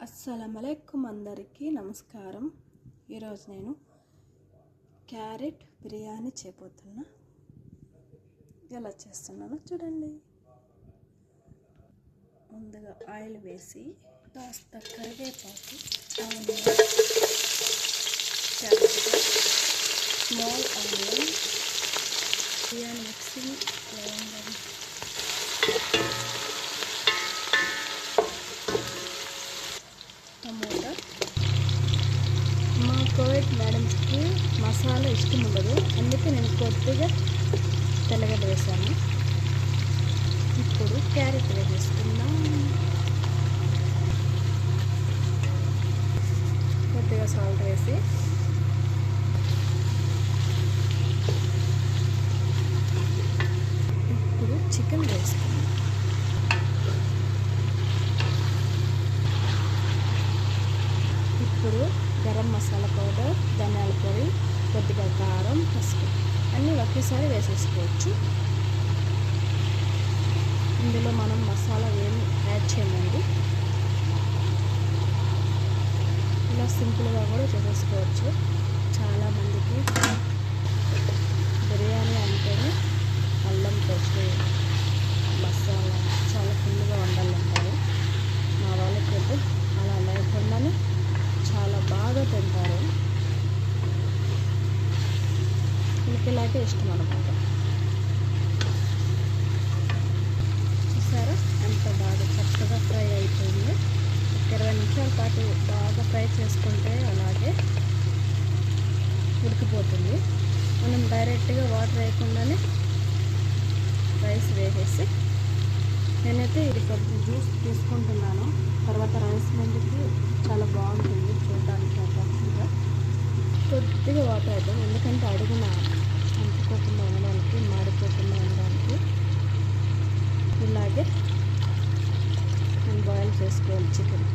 అస్సలాముఅలైకుం అందరికీ నమస్కారం. ఈరోజు నేను క్యారెట్ బిర్యానీ చేయబోతున్నా. ఎలా చేస్తున్నానో చూడండి. ముందుగా ఆయిల్ వేసి కాస్త కరివేపాకు, carrot, small onion, biryani mixing tomato. మా కోవిడ్ మేడమ్స్కి మసాలా ఇష్టం ఉండదు, అందుకే నేను కొద్దిగా తెల్లగడ్డ వేసాను. ఇప్పుడు క్యారెట్ వేసేసుకుందాం. కొద్దిగా సాల్ట్ వేసి ఇప్పుడు చికెన్ వేసుకుందాం. ఇప్పుడు గరం మసాలా పౌడర్, ధనియాల పొడి, కొద్దిగా కారం, పసుపు అన్నీ ఒకేసారి వేసేసుకోవచ్చు. ఇందులో మనం మసాలా ఏమి యాడ్ చేయమండి, ఇలా సింపుల్గా కూడా చేసేసుకోవచ్చు. చాలామందికి బిర్యానీ అంటేనే అల్లం పేస్ట్, మసాలా చాలా ఫుల్గా ఉండాలంటారు. మా వాళ్ళకైతే అలా లేకుండానే చాలా బాగా తింటారు. ఇలాగే ఇష్టం అన్నమాట. చూసారా ఎంత బాగా చక్కగా ఫ్రై అయిపోయింది. 20 నిమిషాల పాటు బాగా ఫ్రై చేసుకుంటే అలాగే ఉడికిపోతుంది. మనం డైరెక్ట్గా వాటర్ వేయకుండానే రైస్ వేసేసి, నేనైతే ఇది కొద్ది జ్యూస్ తీసుకుంటున్నాను. తర్వాత రైస్ ముందుకి చాలా బాగుంటుంది చూడడానికి. అట్రాక్టివ్గా కొద్దిగా వాటర్ అవుతాం, ఎందుకంటే అడుగున అంటుకోకుండా ఉండడానికి, మాడిపోకుండా ఉండడానికి. ఇలాగే నేను బాయిల్ చేసుకోవాలి చికెన్.